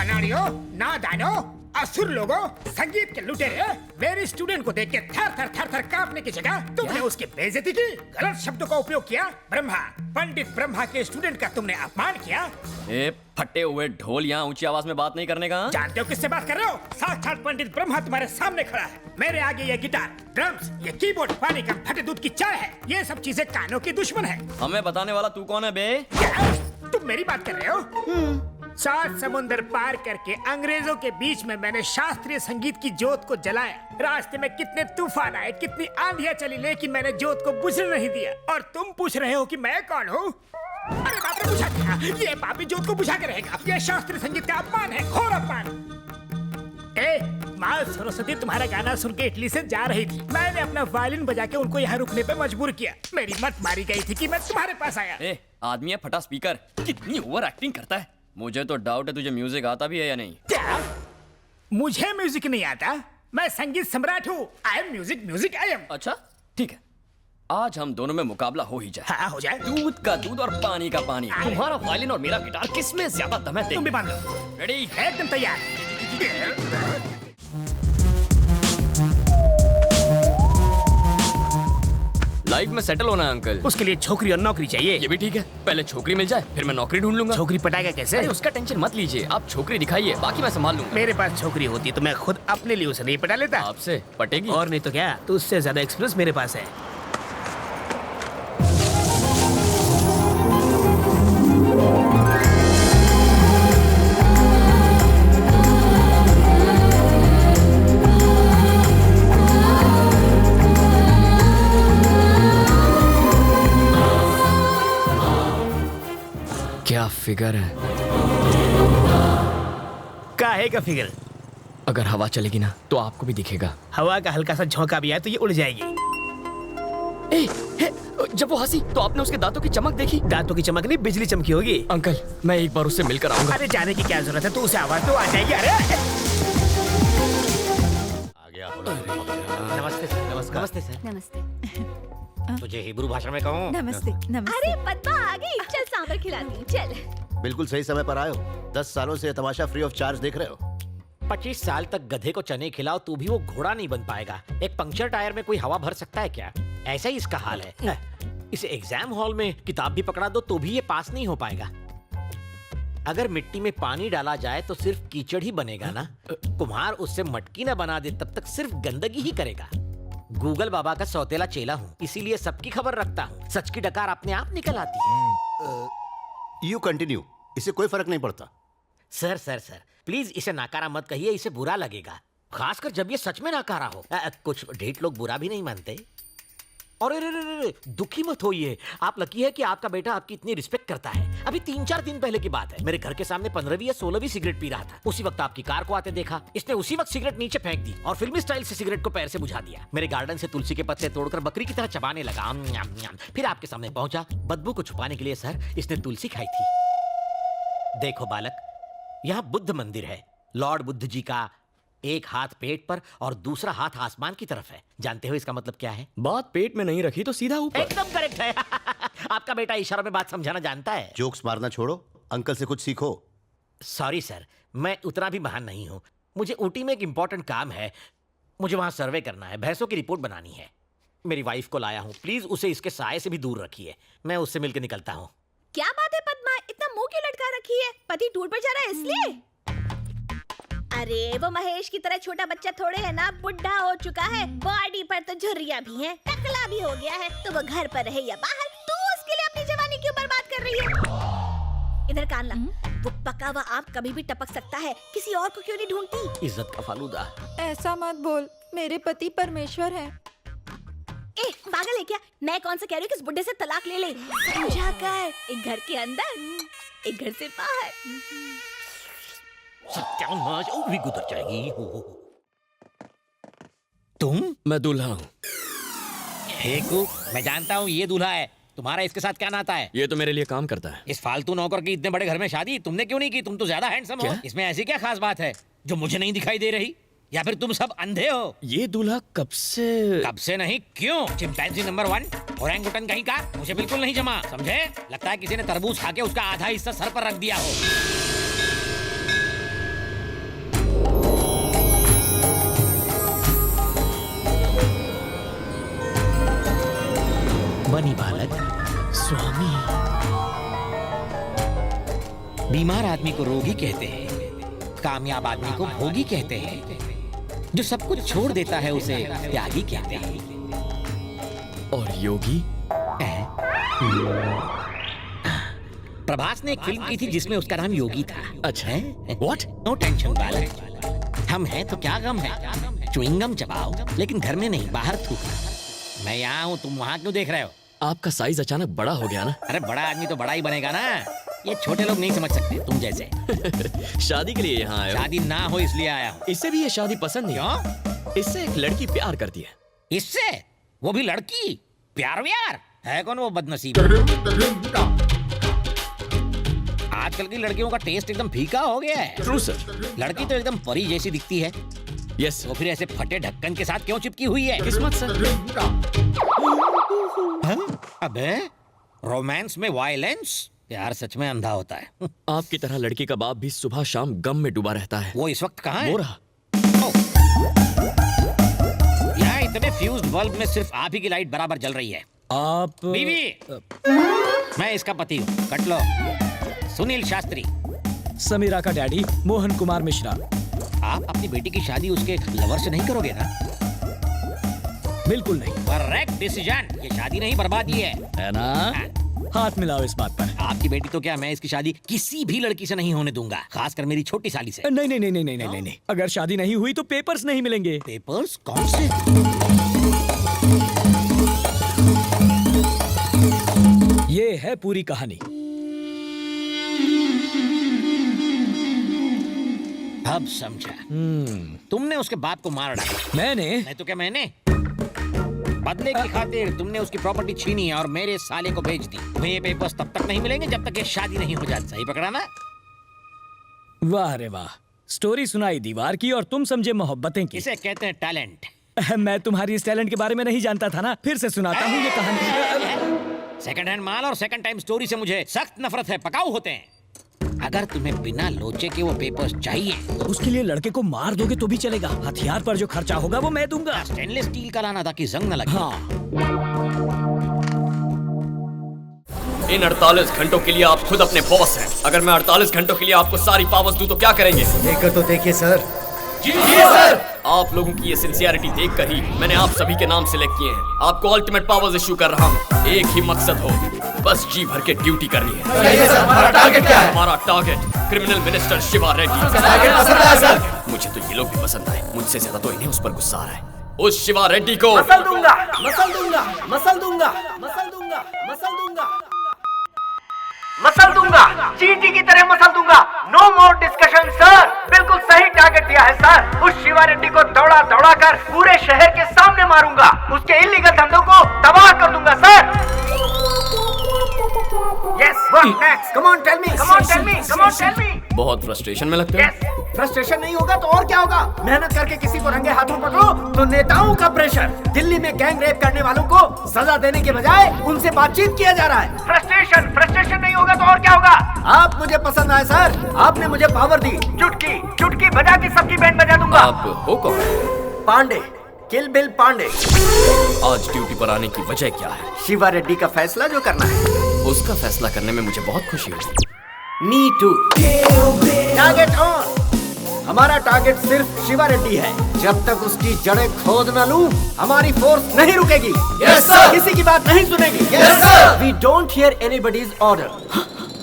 अनाड़ियों, नादानों, असुर लोगों, संगीत के लुटेरे, मेरे स्टूडेंट को देख के थर थर कांपने की जगह तुमने उसकी बेइज्जती की, गलत शब्दों का उपयोग किया। ब्रह्मा, पंडित ब्रह्मा के स्टूडेंट का तुमने अपमान किया। ए फटे हुए ढोल, यहाँ ऊंची आवाज में बात नहीं करने का। जानते हो किससे बात कर रहे हो? साक्षात पंडित ब्रह्मा तुम्हारे सामने खड़ा है। मेरे आगे ये गिटार, ड्रम्स, ये कीबोर्ड पानी का फटे दूध की चाय है। ये सब चीजें कानों की दुश्मन है। हमें बताने वाला तू कौन है बे? क्या? तुम मेरी बात कर रहे हो? 7 समुंदर पार करके अंग्रेजों के बीच में मैंने शास्त्रीय संगीत की जोत को जलाया। रास्ते में कितने तूफान आए, कितनी आंधियां चली, लेकिन मैंने जोत को बुझने नहीं दिया। और तुम पूछ रहे हो कि मैं कौन हूँ? अरे बाप रे, बुझा क्या? ये पापी जोत को बुझा के रहेगा। ये शास्त्रीय संगीत का अपमान है, घोर अपमान। माँ सरस्वती तुम्हारा गाना सुन के इटली से जा रही थी। मैंने अपना वायलिन बजा के उनको यहाँ रुकने पे मजबूर किया। मेरी मत मारी गई थी कि मैं तुम्हारे पास आया। आदमी है फटा स्पीकर, कितनी ओवर एक्टिंग करता है। मुझे तो डाउट है तुझे म्यूजिक आता भी है या नहीं। क्या? मुझे म्यूजिक नहीं आता? मैं संगीत सम्राट हूँ। I am music I am. अच्छा ठीक है, आज हम दोनों में मुकाबला हो ही जाए। हाँ हो जाए। दूध का दूध और पानी का पानी। तुम्हारा वायलिन और मेरा गिटार किसमें ज्यादा दम है? तुम भी मान लो। रेडी? एकदम तैयार। लाइफ में सेटल होना है अंकल। उसके लिए छोकरी और नौकरी चाहिए। ये भी ठीक है, पहले छोकरी मिल जाए फिर मैं नौकरी ढूंढ लूंगा। छोकरी पटाएगा कैसे? अरे उसका टेंशन मत लीजिए, आप छोकरी दिखाइए, बाकी मैं संभाल लूंगा। मेरे पास छोकरी होती तो मैं खुद अपने लिए उसे नहीं पटा लेता। आपसे पटेगी? और नहीं तो क्या, तो उससे ज्यादा एक्सपीरियंस मेरे पास है। क्या फिगर है? काहे का फिगर? अगर हवा चलेगी ना तो आपको भी दिखेगा। हवा का हल्का सा झोंका भी आए तो ये उड़ जाएगी। जब वो हंसी तो आपने उसके दांतों की चमक देखी? दांतों की चमक नहीं, बिजली चमकी होगी। अंकल मैं एक बार उससे मिलकर आऊंगा। अरे जाने की क्या जरूरत है, तू उसे आवाज तो आ जाएगी। अरे नमस्ते सर। नमस्ते सर। नमस्ते। तुझे हिब्रू भाषा में कहूँ? नमस्ते। अरे पद्मा आ गई, चल सांभर खिलाती हूँ, चल। बिल्कुल सही समय पर आए हो। 10 सालों से तमाशा फ्री ऑफ चार्ज देख रहे हो। 25 साल तक गधे को चने खिलाओ तो भी वो घोड़ा नहीं बन पाएगा। एक पंक्चर टायर में कोई हवा भर सकता है क्या? ऐसा ही इसका हाल है। इसे एग्जाम हॉल में किताब भी पकड़ा दो तो भी ये पास नहीं हो पाएगा। अगर मिट्टी में पानी डाला जाए तो सिर्फ कीचड़ ही बनेगा ना। कुम्हार उससे मटकी न बना दे तब तक सिर्फ गंदगी ही करेगा। गूगल बाबा का सौतेला चेला हूँ, इसीलिए सबकी खबर रखता हूँ। सच की डकार अपने आप निकल आती है। यू कंटिन्यू, इससे कोई फर्क नहीं पड़ता। सर सर सर प्लीज इसे नाकारा मत कहिए, इसे बुरा लगेगा, खासकर जब ये सच में नाकारा हो। कुछ ढीठ लोग बुरा भी नहीं मानते। और दुखी मत होइए, आप लकी है कि आपका बेटा आपकी इतनी रिस्पेक्ट करता है। अभी 3-4 दिन पहले की बात है, मेरे घर के सामने 15वीं या 16वीं सिगरेट पी रहा था। उसी वक्त आपकी कार को आते देखा। इसने उसी वक्त सिगरेट नीचे फेंक दी और फिल्मी स्टाइल से सिगरेट को पैर से बुझा दिया। मेरे गार्डन से तुलसी के पत्ते तोड़कर बकरी की तरह चबाने लगा। फिर आपके सामने पहुंचा। बदबू को छुपाने के लिए सर इसने तुलसी खाई थी। देखो बालक, यहाँ बुद्ध मंदिर है। लॉर्ड बुद्ध जी का एक हाथ पेट पर और दूसरा हाथ आसमान की तरफ है। जानते हो इसका मतलब क्या है? बात पेट में नहीं रखी तो सीधा ऊपर। एकदम करेक्ट है। आपका बेटा इशारों में बात समझाना जानता है। जोक्स मारना छोड़ो, अंकल से कुछ सीखो। सॉरी सर, मैं उतना भी महान नहीं हूँ। मुझे ऊटी में एक इंपॉर्टेंट काम है। मुझे वहाँ सर्वे करना है, भैंसों की रिपोर्ट बनानी है। मेरी वाइफ को लाया हूँ, प्लीज उसे इसके साये से भी दूर रखिए। मैं उससे मिलकर निकलता हूँ। क्या बात है पद्मा, इतना मुंह क्यों लटका रखी है? पति टूर पर जा रहा है इसलिए? अरे वो महेश की तरह छोटा बच्चा थोड़े है ना, बुढ़ा हो चुका है, बॉडी पर तो झुर्रियां भी हैं, टकला भी हो गया है। तो वो घर पर रहे या बाहर, तू उसके लिए अपनी जवानी क्यों बर्बाद कर रही है? इधर कान ला, वो पका हुआ आम कभी भी टपक सकता है, किसी और को क्यों नहीं ढूंढती? इज्जत का फालूदा। ऐसा मत बोल, मेरे पति परमेश्वर हैं। पागल है क्या? मैं कौन सा कह रही हूँ कि इस बुड्ढे से तलाक ले ले। समझा कर, एक घर के अंदर एक घर से बाहर। सत्यानाश, वो भी गुजर जाएगी। तुम? मैं दूल्हा हूँ। हेकू, मैं जानता हूँ ये दूल्हा है। तुम्हारा इसके साथ क्या नाता है? ये तो मेरे लिए काम करता है। इस फालतू नौकर की इतने बड़े घर में शादी तुमने क्यों नहीं की? तुम तो ज्यादा हैंडसम हो। इसमें ऐसी क्या खास बात है जो मुझे नहीं दिखाई दे रही? या फिर तुम सब अंधे हो? ये दूल्हा कब से नहीं, क्यों? चिंपैंजी नंबर 1, ओरंगुटन कहीं का, मुझे बिल्कुल नहीं जमा, समझे? लगता है किसी ने तरबूज खा के उसका आधा हिस्सा सर पर रख दिया हो। बनी बालक स्वामी। बीमार आदमी को रोगी कहते हैं, कामयाब आदमी को भोगी कहते हैं, जो सब कुछ छोड़ देता है उसे त्यागी कहते हैं। और योगी? प्रभास ने एक फिल्म की थी जिसमें उसका नाम योगी था। अच्छा है? व्हाट? नो टेंशन बालक, हम हैं तो क्या गम है। च्युइंगम चबाओ लेकिन घर में नहीं, बाहर थूकना। मैं यहाँ हूँ, तुम वहाँ क्यों देख रहे हो? आपका साइज अचानक बड़ा हो गया ना। अरे बड़ा आदमी तो बड़ा ही बनेगा ना, ये छोटे लोग नहीं समझ सकते तुम जैसे। शादी के लिए यहाँ आए हो? शादी ना हो इसलिए आया हूँ। इससे भी ये शादी पसंद नहीं। क्यों? इससे एक लड़की प्यार करती है। इससे? वो भी लड़की? प्यार व्यार है कौन वो बदनसीब? आजकल की लड़कियों का टेस्ट एकदम फीका हो गया है। True sir. लड़की तो एकदम परी जैसी दिखती है। यस। वो फिर ऐसे फटे ढक्कन के साथ क्यों चिपकी हुई है? किस्मत सर। अबे रोमांस में वायलेंस? प्यार सच में अंधा होता है। आपकी तरह लड़की का बाप भी सुबह शाम गम में डूबा रहता है। वो इस वक्त कहाँ है? वो रहा। यहाँ इतने फ्यूज्ड बल्ब में सिर्फ आप ही की लाइट बराबर जल रही है। आप बीवी, मैं इसका पति हूँ, कट लो। सुनील शास्त्री। समीरा का डैडी मोहन कुमार मिश्रा। आप अपनी बेटी की शादी उसके लवर से नहीं करोगे ना? बिल्कुल नहीं। Correct decision. ये शादी नहीं बर्बादी है ना? हाथ मिलाओ इस बात पर। आपकी बेटी तो क्या, मैं इसकी शादी किसी भी लड़की से नहीं होने दूंगा, खासकर मेरी छोटी साली से। नहीं नहीं नहीं नहीं नहीं नहीं नहीं। अगर शादी नहीं हुई तो पेपर्स नहीं मिलेंगे। पेपर्स? कौन से? ये है पूरी कहानी। अब समझा। तुमने उसके बाप को मार डाला। मैंने? नहीं तो क्या मैंने? बदले की खातिर तुमने उसकी प्रॉपर्टी छीनी और मेरे साले को बेच दी। तुम्हें ये पेपर्स तब तक नहीं मिलेंगे जब तक ये शादी नहीं हो जाती। सही पकड़ा ना? वाह रे वाह, स्टोरी सुनाई दीवार की और तुम समझे मोहब्बतें की। इसे कहते हैं टैलेंट। मैं तुम्हारी इस टैलेंट के बारे में नहीं जानता था ना, फिर से सुनाता हूँ ये कहानी। सेकंड हैंड माल और सेकंड टाइम स्टोरी से मुझे सख्त नफरत है, पकाऊ होते हैं। अगर तुम्हें बिना लोचे के वो पेपर्स चाहिए, उसके लिए लड़के को मार दोगे तो भी चलेगा। हथियार पर जो खर्चा होगा वो मैं दूंगा। स्टेनलेस स्टील का लाना ताकि जंग न लगे। हाँ। इन 48 घंटों के लिए आप खुद अपने बॉस हैं। अगर मैं 48 घंटों के लिए आपको सारी पावर्स दूं तो क्या करेंगे? देखकर तो देखिए सर। जी सर। आप लोगों की ये सिंसियरिटी देखकर ही मैंने आप सभी के नाम सिलेक्ट किए हैं। आपको अल्टीमेट पावर्स इश्यू कर रहा हूँ। एक ही मकसद हो, बस जी भर के ड्यूटी करनी है। हमारा टारगेट क्या है? हमारा target criminal minister Shiva Reddy. Target पसंद आया सर। मुझे तो ये लोग भी पसंद आए, मुझसे ज्यादा तो इन्हें उस पर गुस्सा आ रहा है। उस शिवा रेड्डी को मसल दूंगा, मसल दूंगा, मसल दूंगा, मसल दूंगा, मसल दूंगा, मसल दूंगा, चींटी की तरह मसल दूंगा। No more discussion sir. बिल्कुल सही टारगेट दिया है सर। उस शिवा रेड्डी को दौड़ा दौड़ा कर पूरे शहर के सामने मारूंगा। उसके इलीगल धंधों को तबाह कर दूंगा sir. Yes, what next? Come on, tell me. Come on, tell me. Come on, tell me. बहुत फ्रस्ट्रेशन में लगते Yes. फ्रस्ट्रेशन नहीं होगा तो और क्या होगा? मेहनत करके किसी को रंगे हाथों पकड़ो तो नेताओं का प्रेशर। दिल्ली में गैंग रेप करने वालों को सजा देने के बजाय उनसे बातचीत किया जा रहा है। फ्रस्ट्रेशन नहीं होगा तो और क्या होगा? आप मुझे पसंद आए सर। आपने मुझे पावर दी। चुटकी चुटकी बजा के सबकी बैंड बजा दूंगा। आप हो कौन? पांडे, किल बिल पांडे। आज ड्यूटी पर आने की वजह क्या है? शिवा रेड्डी का फैसला जो करना है। उसका फैसला करने में मुझे बहुत खुशी हुई। Me too. Target on. हमारा टारगेट सिर्फ शिवा रेड्डी है। जब तक उसकी जड़ें खोद न लूं, हमारी फोर्स नहीं रुकेगी। Yes, sir. किसी की बात नहीं सुनेगी। Yes, sir. We don't hear anybody's order.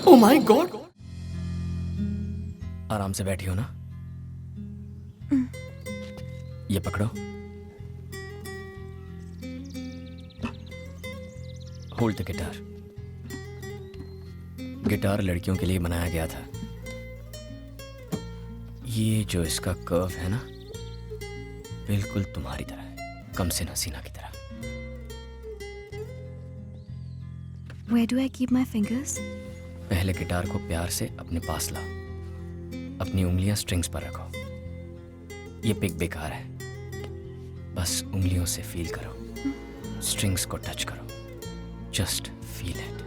Oh my God! आराम से बैठी हो ना? ये पकड़ो। Hold the guitar. गिटार लड़कियों के लिए बनाया गया था। ये जो इसका कर्व है ना, बिल्कुल तुम्हारी तरह है, कम से हसीना की तरह। Where do I keep my fingers? पहले गिटार को प्यार से अपने पास लाओ। अपनी उंगलियां स्ट्रिंग्स पर रखो। ये पिक बेकार है, बस उंगलियों से फील करो। स्ट्रिंग्स को टच करो। Just feel it.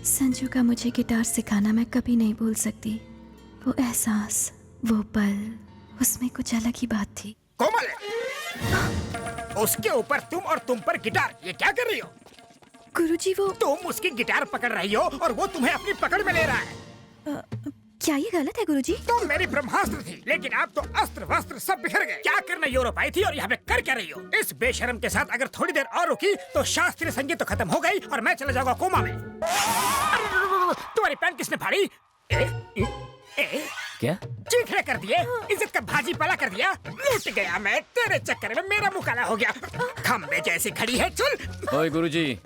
संजू का मुझे गिटार सिखाना मैं कभी नहीं भूल सकती। वो एहसास, वो पल, उसमें कुछ अलग ही बात थी। कोमल, उसके ऊपर तुम और तुम पर गिटार, ये क्या कर रही हो? गुरुजी वो तुम उसकी गिटार पकड़ रही हो और वो तुम्हें अपनी पकड़ में ले रहा है। क्या ये गलत है गुरुजी? तुम मेरी ब्रह्मास्त्र थी, लेकिन अब तो अस्त्र वस्त्र सब बिखर गए। क्या करने यूरोप आई थी और यहाँ पे कर क्या रही हो? इस बेशरम के साथ अगर थोड़ी देर और रुकी तो शास्त्रीय संगीत तो खत्म हो गई और मैं चला जाऊंगा कोमा में। तुम्हारी पैंट किसने फाड़ी? क्या? चीखने कर दिए, इज्जत का भाजी पाला कर दिया। लूट गया मैं तेरे चक्कर में, मेरा मुंह काला हो गया। खम्बे जैसी खड़ी है, चल। ओए गुरुजी,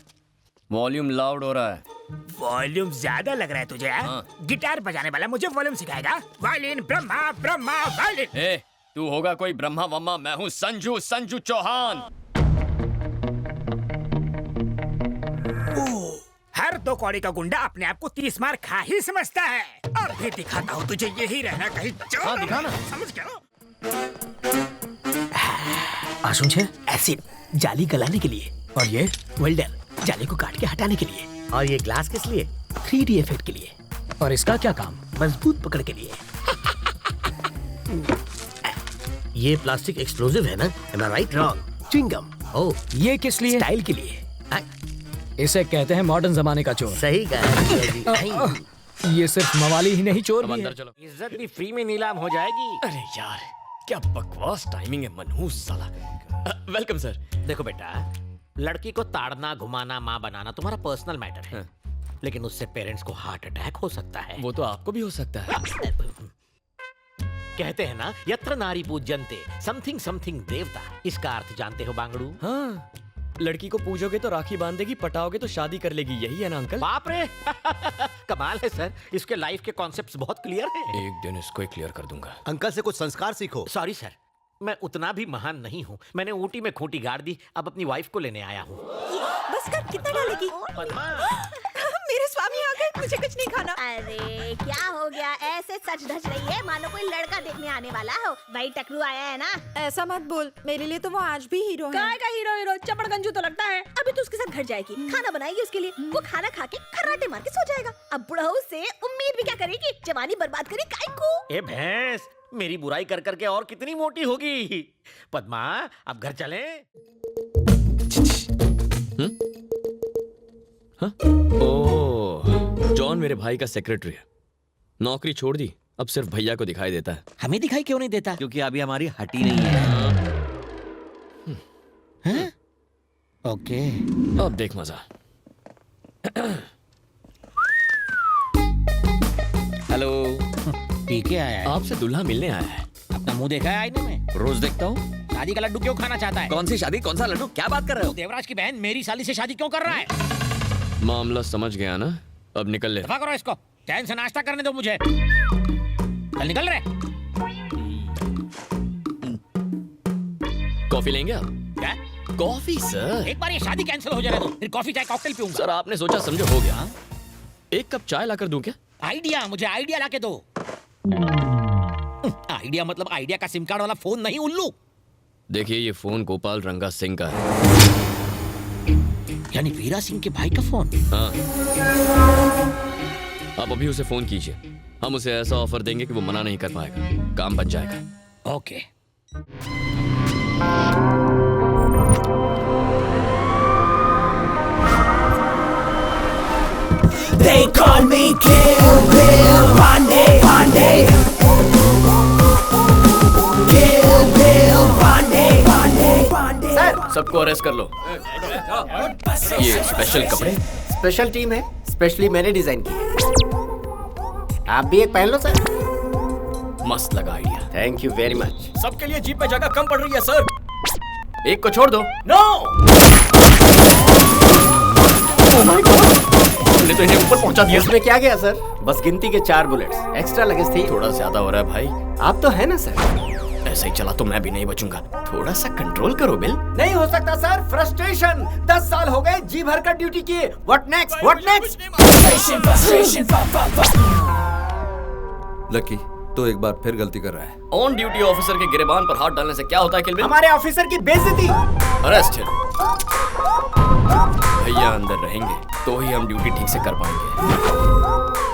वॉल्यूम लाउड हो रहा है। वॉल्यूम ज्यादा लग रहा है तुझे? हाँ। गिटार बजाने वाला मुझे वॉल्यूम सिखाएगा? Violin Brahma Brahma violin. ए, तू होगा कोई ब्रह्मा वम्मा, मैं हूँ संजू चौहान। हर 2 कौड़ी का गुंडा अपने आप को 30 मार खा ही समझता है। अब भी दिखाता हूँ तुझे, यही रहना कहीं हाँ, दिखा ना। समझ गया? आशुंश है एसिड जाली गलाने के लिए, और ये वेल्डर जाली को काट के हटाने के लिए, और ये ग्लास किस लिए? 3D इफेक्ट के लिए। और इसका क्या काम? मजबूत पकड़ के लिए। ये प्लास्टिक एक्सप्लोसिव है ना? Am I right? Wrong. Chewing gum. Oh, ये किस लिए? स्टाइल के लिए। इसे कहते हैं मॉडर्न जमाने का चोर। सही कहा। ये सिर्फ मवाली ही नहीं, चोर भी है। अंदर चलो। इज्जत भी फ्री में नीलाम हो जाएगी। अरे यार, क्या बकवास टाइमिंग है, मनहूस साला। Welcome sir. देखो बेटा, लड़की को ताड़ना घुमाना माँ बनाना तुम्हारा पर्सनल मैटर है, लेकिन उससे पेरेंट्स को हार्ट अटैक हो सकता है। वो तो आपको भी हो सकता है। कहते हैं ना, यत्र नारी पूज्यन्ते समथिंग समथिंग देवता। इसका अर्थ जानते हो बांगड़ू? हाँ, लड़की को पूजोगे तो राखी बांधेगी, पटाओगे तो शादी कर लेगी, यही है ना अंकल? बाप रे कमाल है सर, इसके लाइफ के कॉन्सेप्ट्स बहुत क्लियर हैं। एक दिन इसको क्लियर कर दूंगा। अंकल से कुछ संस्कार सीखो। सॉरी सर, मैं उतना भी महान नहीं हूँ। मैंने ऊटी में खूंटी गाड़ दी, अब अपनी वाइफ को लेने आया हूँ। बस कर, कितना डालेगी? पद्मा, मेरे स्वामी आ गए, मुझे कुछ नहीं खाना। अरे क्या हो गया, ऐसे सच धज रही है मानो कोई लड़का देखने आने वाला हो। भाई टकलू आया है ना? ऐसा मत बोल, मेरे लिए तो वो आज भी हीरो है। काय का हीरो चपड़गंजू तो लगता है। अभी तो उसके साथ घर जाएगी, खाना बनाएगी उसके लिए, वो खाना खा के खर्राटे मार के सो जाएगा। अब बुढ़ऊ से उम्मीद भी क्या करेगी? जवानी बर्बाद करी काय को? ए भैंस, मेरी बुराई कर करके और कितनी मोटी होगी। पद्मा, अब घर चलें? ओह, जॉन मेरे भाई का सेक्रेटरी है। नौकरी छोड़ दी, अब सिर्फ भैया को दिखाई देता है। हमें दिखाई क्यों नहीं देता? क्योंकि अभी हमारी हटी नहीं है। ओके। अब देख मजा। हेलो, पीके आया है। आपसे दूल्हा मिलने आया है। अपना मुंह देखा है आईने में? रोज देखता हूँ। शादी का लड्डू क्यों खाना चाहता है? कौन सी शादी, कौन सा लड्डू, क्या बात कर रहे हो? देवराज की बहन मेरी साली से शादी क्यों कर रहा है? मामला समझ गया ना, अब निकल ले। दफा करो इसको, चैन से नाश्ता करने दो मुझे। चल निकल रहे। कॉफी लेंगे आप? क्या? Coffee sir. एक बार ये शादी कैंसिल हो जाने दो, फिर कॉफी चाय कॉकटेल पीऊंगा। सर आपने सोचा समझो हो गया। एक कप चाय लाकर दूं क्या? आइडिया, मुझे आइडिया लाके दो। आइडिया मतलब आइडिया का सिम कार्ड वाला फोन नहीं, उल्लू। देखिए, ये फोन गोपाल रंगा सिंह का है। यानी वीरा सिंह के भाई का फोन? हाँ। आप अभी उसे फोन कीजिए, हम उसे ऐसा ऑफर देंगे कि वो मना नहीं कर पाएगा, काम बन जाएगा। Okay. They call me Kill Bill Pandey, Pandey. Kill Bill Pandey, Pandey, Pandey. Sir, सबको अरेस्ट कर लो। ये स्पेशल कपड़े। स्पेशल टीम है, स्पेशली मैंने डिजाइन की है। आप भी एक पहन लो सर। मस्त लगा idea. Thank you very much. सबके लिए जीप में जगह कम पड़ रही है सर, एक को छोड़ दो। नो। ओह माय गॉड, तुमने तो इन्हें ऊपर पहुंचा दिया। इसमें क्या गया सर, बस गिनती के 4 बुलेट्स, एक्स्ट्रा लगेज थी। थोड़ा ज्यादा हो रहा है भाई। आप तो है ना सर। ऐसे ही चला तो मैं भी नहीं बचूंगा, थोड़ा सा कंट्रोल करो बिल। नहीं हो सकता सर, फ्रस्ट्रेशन। 10 साल हो गए जी भर कर ड्यूटी किए। What next, what next? Lucky तो एक बार फिर गलती कर रहा है। ऑन ड्यूटी ऑफिसर के गिरेबान पर हाथ डालने से क्या होता है किलबिल? हमारे ऑफिसर की बेइज्जती। अरेस्ट है। भैया अंदर रहेंगे तो ही हम ड्यूटी ठीक से कर पाएंगे।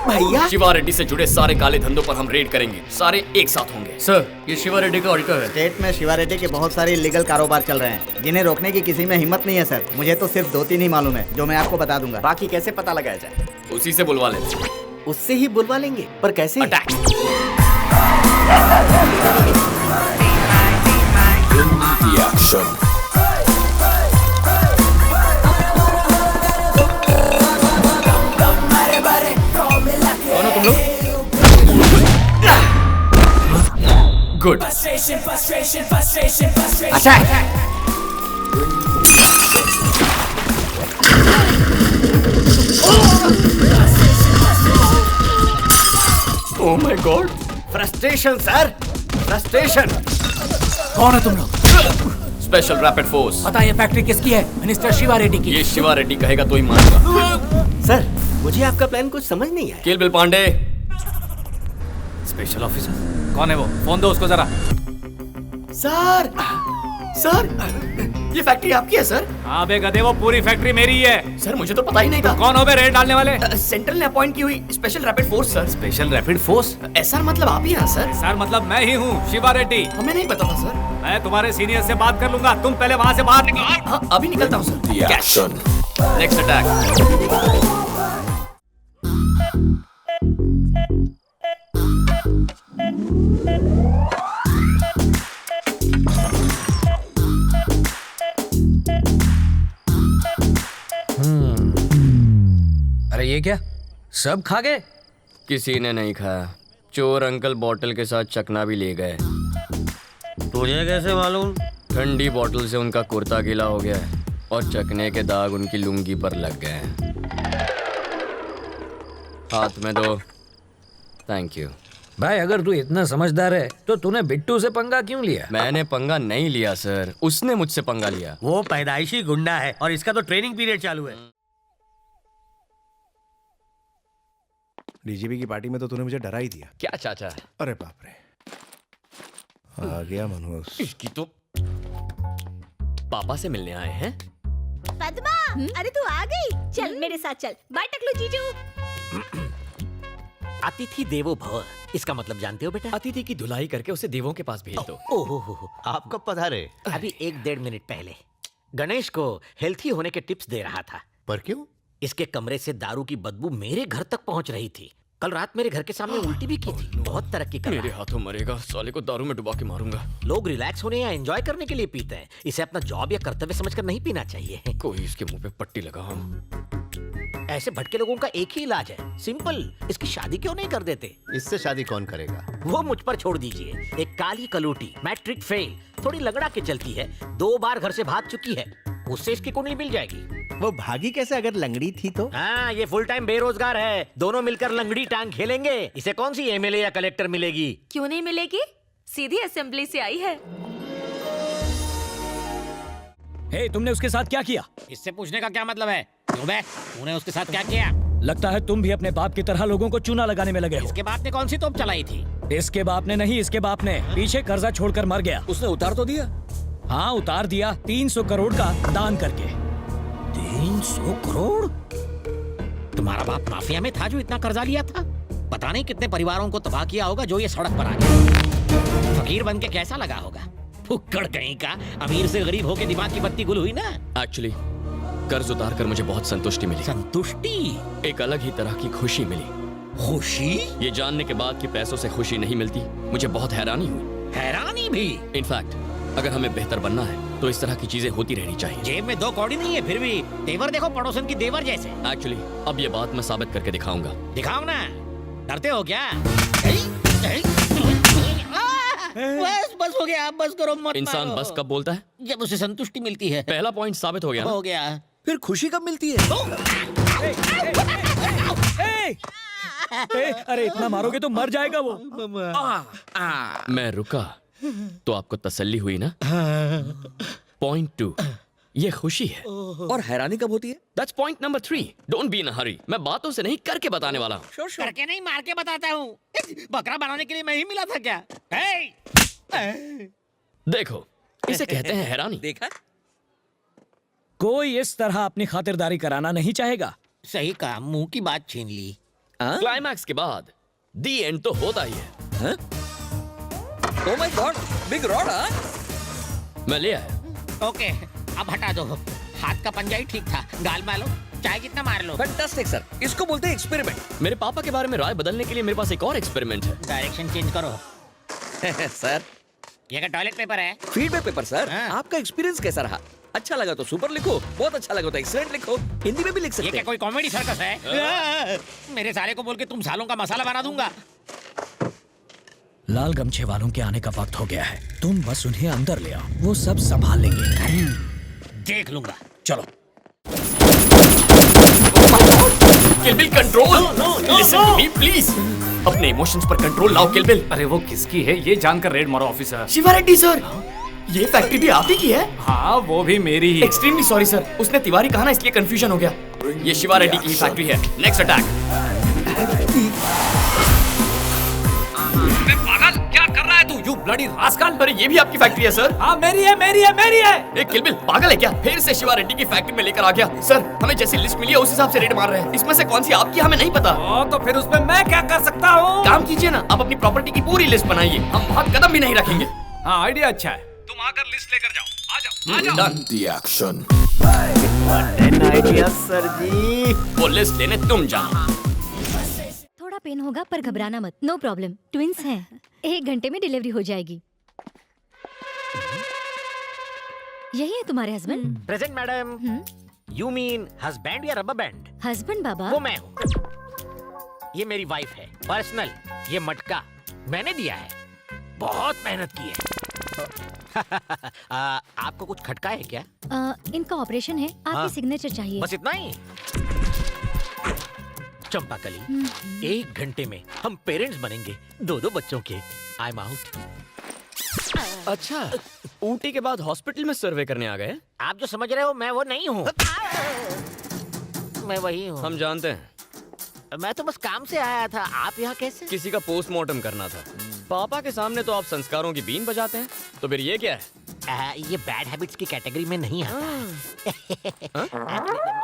भैया शिवा रेड्डी से जुड़े सारे काले धंधों पर हम रेड करेंगे, सारे एक साथ होंगे। सर, ये शिवा रेड्डी का ऑडिटर है। स्टेट में शिवा रेड्डी के बहुत सारे इलीगल कारोबार चल रहे हैं जिन्हें रोकने की किसी में हिम्मत नहीं है सर। मुझे तो सिर्फ 2-3 ही मालूम है जो मैं आपको बता दूंगा। बाकी कैसे पता लगाया जाए? उसी से बुलवा लेंगे। उससे ही बुलवा लेंगे, पर कैसे? कौन हो तुम लोग? गुड। अच्छा है। Oh my God. Frustration sir, frustration. कौन है तुम लोग? Special rapid force. पता ये फैक्ट्री किसकी है? मिनिस्टर शिवा रेड्डी की। ये शिवा रेड्डी कहेगा तो ही मानेगा। सर, मुझे आपका प्लान कुछ समझ नहीं आया। किल बिल पांडे। स्पेशल ऑफिसर कौन है वो? फोन दो उसको जरा। सर, सर, ये फैक्ट्री आपकी है सर? हाँ बे गधे, वो पूरी फैक्ट्री मेरी है। सर मुझे तो पता ही नहीं था। कौन हो बे रेड डालने वाले? सेंट्रल ने अपॉइंट की हुई special rapid force sir. Special rapid force? Sir मतलब आप ही हैं सर? सर मतलब मैं ही हूँ, शिवा रेड्डी। हमें नहीं पता था सर। मैं तुम्हारे सीनियर से बात कर लूंगा, तुम पहले वहाँ से बाहर निकलो। हाँ, अभी निकलता हूँ सर। Next attack. अरे ये क्या, सब खा गए? किसी ने नहीं खाया। चोर अंकल बोतल के साथ चकना भी ले गए। तुझे कैसे मालूम? ठंडी बोतल से उनका कुर्ता गीला हो गया है और चकने के दाग उनकी लुंगी पर लग गए हैं। हाथ में दो। Thank you. भाई अगर तू इतना समझदार है तो तूने बिट्टू से पंगा क्यों लिया? मैंने पंगा नहीं लिया सर, उसने मुझसे पंगा लिया। वो पैदाइशी गुंडा है और इसका तो ट्रेनिंग पीरियड चालू है। डीजीपी की पार्टी में तो तूने मुझे डरा ही दिया। क्या चाचा? अरे बाप रे, आ गया मनोज। इसकी तो पापा से मिलने आए हैं। पद्मा, अरे तू आ गई। चल मेरे साथ चल। बाय टकलू जीजू। अतिथि देवो भव, इसका मतलब जानते हो बेटा? अतिथि की धुलाई करके उसे देवों के पास भेज दो। ओहो, आप कब पधारे? अभी 1-1.5 मिनट पहले। गणेश को हेल्थी होने के टिप्स दे रहा था। पर क्यों? इसके कमरे से दारू की बदबू मेरे घर तक पहुंच रही थी। कल रात मेरे घर के सामने उल्टी भी की थी। बहुत तरक्की कर रहा मेरे है। हाथों मरेगा, साले को दारू में डुबा के मारूंगा। लोग रिलैक्स होने या एंजॉय करने के लिए पीते हैं। इसे अपना जॉब या कर्तव्य समझकर नहीं पीना चाहिए। कोई इसके मुंह पे पट्टी लगाओ। ऐसे भटके लोगों का एक ही इलाज है, सिंपल। इसकी शादी क्यों नहीं कर देते? इससे शादी कौन करेगा? वो मुझ पर छोड़ दीजिए। एक काली कलूटी, मैट्रिक फेल, थोड़ी लगड़ा के चलती है, 2 बार घर से भाग चुकी है। उससे इसकी कुंडली मिल जाएगी। वो भागी कैसे अगर लंगड़ी थी तो? हाँ, ये फुल टाइम बेरोजगार है। दोनों मिलकर लंगड़ी टांग खेलेंगे। इसे कौन सी एमएलए या कलेक्टर मिलेगी? क्यों नहीं मिलेगी? सीधी असेंबली से आई है। हे, तुमने उसके साथ क्या किया? इससे पूछने का क्या मतलब है? क्यों बे? तूने उसके साथ क्या किया? लगता है तुम भी अपने बाप की तरह लोगों को चूना लगाने में लगे हो। इसके बाप ने कौन सी तोप चलाई थी? इसके बाप ने नहीं, इसके बाप ने पीछे कर्जा छोड़कर मर गया। उसने उतार तो दिया। हाँ उतार दिया, 300 करोड़ का दान करके। 300 करोड़? तुम्हारा बाप माफिया में था जो इतना कर्जा लिया था? पता नहीं कितने परिवारों को तबाह किया होगा जो ये सड़क पर आ गया। फकीर बन के कैसा लगा होगा? फुक्कड़ कहीं का। अमीर से गरीब होके दिमाग की बत्ती गुल हुई ना। एक्चुअली कर्ज उतार कर मुझे बहुत संतुष्टि मिली। संतुष्टि? एक अलग ही तरह की खुशी मिली। खुशी? ये जानने के बाद कि पैसों से खुशी नहीं मिलती, मुझे बहुत हैरानी हुई। हैरानी भी? इनफैक्ट अगर हमें बेहतर बनना है तो इस तरह की चीजें होती रहनी चाहिए। जेब में 2 कौड़ी नहीं है, फिर भी तेवर देखो पड़ोसन की देवर जैसे। एक्चुअली अब ये बात मैं साबित करके दिखाऊंगा। दिखाओ ना। डरते हो क्या? बस बस हो गया, बस करो मत। इंसान बस कब बोलता है? जब उसे संतुष्टि मिलती है। पहला पॉइंट साबित हो गया ना? हो गया। फिर खुशी कब मिलती है? अरे इतना मारोगे तो मर जाएगा वो। मैं रुका तो आपको तसल्ली हुई ना? पॉइंट 2, ये खुशी है। और हैरानी कब होती है? That's point number 3. Don't be in a hurry. मैं बातों से नहीं करके बताने वाला हूँ। करके नहीं, मार के बताता हूँ। बकरा बनाने के लिए मैं ही मिला था क्या? देखो, इसे कहते हैं हैरानी। देखा? कोई इस तरह अपनी खातिरदारी कराना नहीं चाहेगा। सही कहा, मुंह की बात छीन ली। क्लाइमैक्स के बाद दी एंड तो होता ही है। Oh my God, big rod. मैं ले आया। ओके, अब हटा दो। हाथ का पंजा ही ठीक था। गाल मारो, चाहे कितना मार लो। फैंटास्टिक सर, इसको बोलते हैं एक्सपेरिमेंट। मेरे पापा के बारे में राय बदलने के लिए मेरे पास एक और एक्सपेरिमेंट है। डायरेक्शन चेंज करो। सर, ये क्या टॉयलेट पेपर है? Feedback paper sir. हाँ। आपका एक्सपीरियंस कैसा रहा? अच्छा लगा तो सुपर लिखो, बहुत अच्छा लगा तो एक्सीलेंट लिखो, हिंदी में भी लिख ये सकते क्या हैं। कोई कॉमेडी सर्कस है? मेरे साले को बोल के तुम सालों का मसाला बना दूंगा। लाल गमछे वालों के आने का वक्त हो गया है। तुम बस उन्हें अंदर ले आओ, वो सब संभाल लेंगे। देख लूंगा। चलो। Kill Bill control, listen to me please. अपने इमोशंस पर कंट्रोल लाओ किल बिल। अरे वो किसकी है ये जानकर रेड मारो ऑफिसर। शिवा रेड्डी सर, ये फैक्ट्री भी आप ही की है? हाँ वो भी मेरी ही। एक्सट्रीमली सॉरी सर, उसने तिवारी कहा ना इसलिए कंफ्यूजन हो गया। ये शिवा रेड्डी की ही फैक्ट्री है। Next attack. पागल, क्या कर रहा है तू? You bloody rascal. अरे ये भी आपकी फैक्ट्री है सर? हाँ मेरी है, मेरी है, मेरी है। एक किल बिल पागल है क्या? फिर से शिवा रेड्डी की फैक्ट्री में लेकर आ गया। सर, हमें जैसी लिस्ट मिली है उस हिसाब से रेड मार रहे हैं। इसमें से कौन सी आपकी हमें नहीं पता। तो फिर उसमें मैं क्या कर सकता हूँ? काम कीजिए ना, आप अपनी प्रॉपर्टी की पूरी लिस्ट बनाइए। हम बहुत कदम भी नहीं रखेंगे। हाँ आइडिया अच्छा है। तुम आकर लिस्ट लेकर जाओ। आ जाओ, आ जाओ। Done. The action. Idea sir ji. वो लिस्ट लेने तुम जाओ। थोड़ा पेन होगा पर घबराना मत, नो प्रॉब्लम, ट्विंस हैं। 1 घंटे में डिलीवरी हो जाएगी। यही है तुम्हारे husband? Present madam. You mean husband या रबर बैंड? हस्बैंड बाबा। वो मैं हूँ। ये मेरी वाइफ है पर्सनल। ये मटका मैंने दिया है, बहुत मेहनत की है। आपको कुछ खटका है क्या? इनका ऑपरेशन है, आपकी हाँ। सिग्नेचर चाहिए। बस इतना ही? चंपाकली, 1 घंटे में हम पेरेंट्स बनेंगे 2-2 बच्चों के। I am out. अच्छा, ऊटी के बाद हॉस्पिटल में सर्वे करने आ गए? आप जो समझ रहे हो मैं वो नहीं हूँ। मैं वही हूँ। हम जानते हैं। मैं तो बस काम से आया था। आप यहाँ कैसे? किसी का पोस्टमार्टम करना था। पापा के सामने तो आप संस्कारों की बीन बजाते हैं, तो फिर ये क्या है? ये बैड हैबिट्स की कैटेगरी में नहीं आता।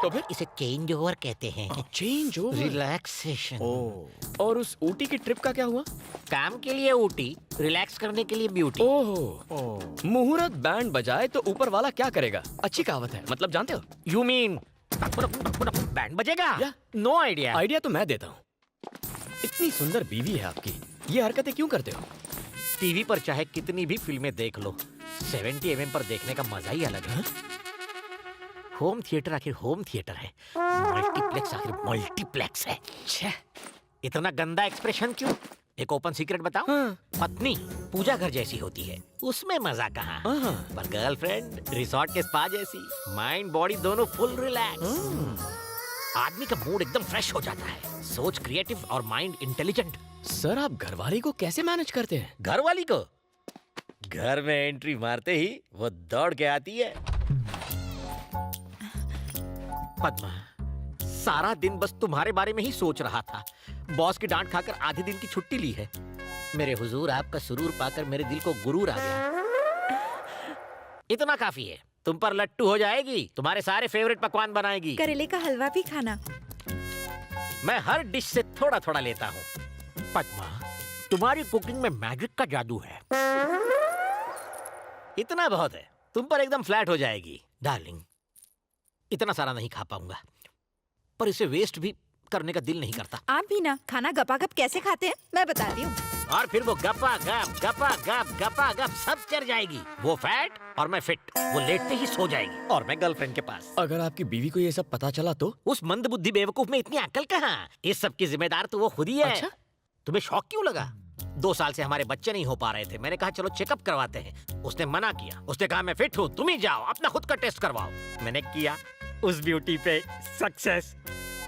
तो फिर इसे चेंज ओवर कहते हैं। Change over, relaxation. और उस ऊटी की ट्रिप का क्या हुआ? काम के लिए ऊटी, रिलैक्स करने के लिए ब्यूटी। ओहो, मुहूर्त बैंड बजाए तो ऊपर वाला क्या करेगा? अच्छी कहावत है, मतलब जानते हो? यू मीन बैंड बजेगा? No idea. आइडिया तो मैं देता हूँ। इतनी सुंदर बीवी है आपकी, ये हरकतें क्यों करते हो? टीवी पर चाहे कितनी भी फिल्में देख लो, 70 mm पर देखने का मजा ही अलग है। होम थिएटर आखिर होम थिएटर है, मल्टीप्लेक्स आखिर मल्टीप्लेक्स है। छे, इतना गंदा एक्सप्रेशन क्यों? एक ओपन सीक्रेट बताऊं? पत्नी पूजा घर जैसी होती है, उसमें मजा कहाँ? पर गर्लफ्रेंड रिसोर्ट के स्पा जैसी, माइंड बॉडी दोनों फुल रिलैक्स। आदमी का मूड एकदम फ्रेश हो जाता है, सोच क्रिएटिव और माइंड इंटेलिजेंट। सर, आप घरवाली को कैसे मैनेज करते हैं? घरवाली को घर में एंट्री मारते ही वो दौड़ के आती है। पद्मा, सारा दिन बस तुम्हारे बारे में ही सोच रहा था। बॉस की डांट खाकर आधे दिन की छुट्टी ली है। मेरे हुजूर, आपका सुरूर पाकर मेरे दिल को गुरूर आ गया। इतना काफी है, तुम पर लट्टू हो जाएगी। तुम्हारे सारे फेवरेट पकवान बनाएगी। करेले का हलवा भी खाना। मैं हर डिश से थोड़ा थोड़ा लेता हूँ। पद्मा, तुम्हारी कुकिंग में मैजिक का जादू है। इतना बहुत है, तुम पर एकदम फ्लैट हो जाएगी। डार्लिंग, इतना सारा नहीं खा पाऊंगा, पर इसे वेस्ट भी करने का दिल नहीं करता। आप भी ना खाना गपागप कैसे खाते हैं मैं बताती हूँ। और फिर वो गपा गप सब चढ़ जाएगी। वो फैट और मैं फिट। वो लेटते ही सो जाएगी और मैं गर्लफ्रेंड के पास। अगर आपकी बीवी को ये सब पता चला तो? उस मंदबुद्धि बेवकूफ में इतनी अकल कहाँ? इस सब की जिम्मेदार तो वो खुद ही है। अच्छा? तुम्हें शौक क्यों लगा? 2 साल से हमारे बच्चे नहीं हो पा रहे थे। मैंने कहा चलो चेकअप करवाते हैं। उसने मना किया। उसने कहा मैं फिट हूँ, तुम ही जाओ अपना खुद का टेस्ट करवाओ। मैंने किया, उस ब्यूटी पे success,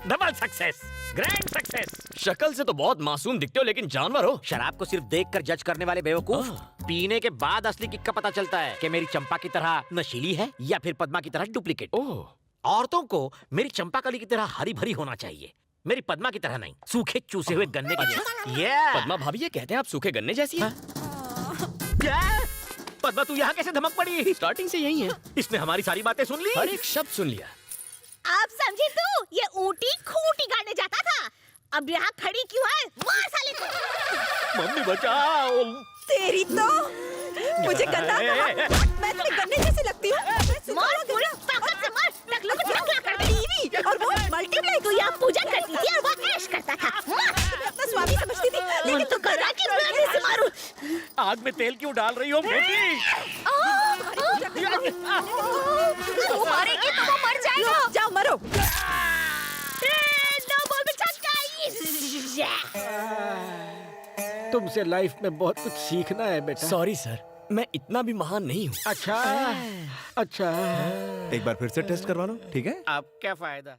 double success, grand success. शक्ल से तो बहुत मासूम दिखते हो, लेकिन जानवर हो। शराब को सिर्फ देखकर जज करने वाले बेवकूफ, पीने के बाद असली किक का पता चलता है कि मेरी चंपा की तरह नशीली है या फिर पद्मा की तरह डुप्लीकेट। औरतों को मेरी चंपाकली की तरह हरी भरी होना चाहिए, मेरी पद्मा की तरह नहीं, सूखे चूसे हुए गन्ने की जैसी। पद्मा भाभी, ये कहते हैं आप सूखे गन्ने जैसी हैं। पद्मा, तू यहाँ कैसे धमक पड़ी? स्टार्टिंग से यही है। इसने हमारी सारी बातें सुन ली, हर एक शब्द सुन लिया। आप समझी तू? ये ऊटी खूंटी गाने जाता था अब यहाँ खड़ी क्यों है? मार साले को। मम्मी बचाओ। तेरी तो मुझे गंदा कहा। मैं तुम्हें गन्ने जैसी लगती हूँ। मार पूरा ताकत से मार। टकलू को टकला कर दे। और वो मल्टीप्लाई तू यहाँ पूजा करती थी और वहाँ ऐश करता था। अपना स्वामी समझती थी, लेकिन तू कर रहा कि मैं ऐसे मारूं? आग में तेल क्यों डाल रही हो बेटी? तू मारेगी तो वो मर जाएगा। जाओ मरो। दो बॉल में छक्का। तुमसे लाइफ में बहुत कुछ सीखना है बेटा। सॉरी सर, मैं इतना भी महान नहीं हूँ। अच्छा अच्छा। एक बार फिर से टेस्ट करवा लो, ठीक है? अब क्या फायदा?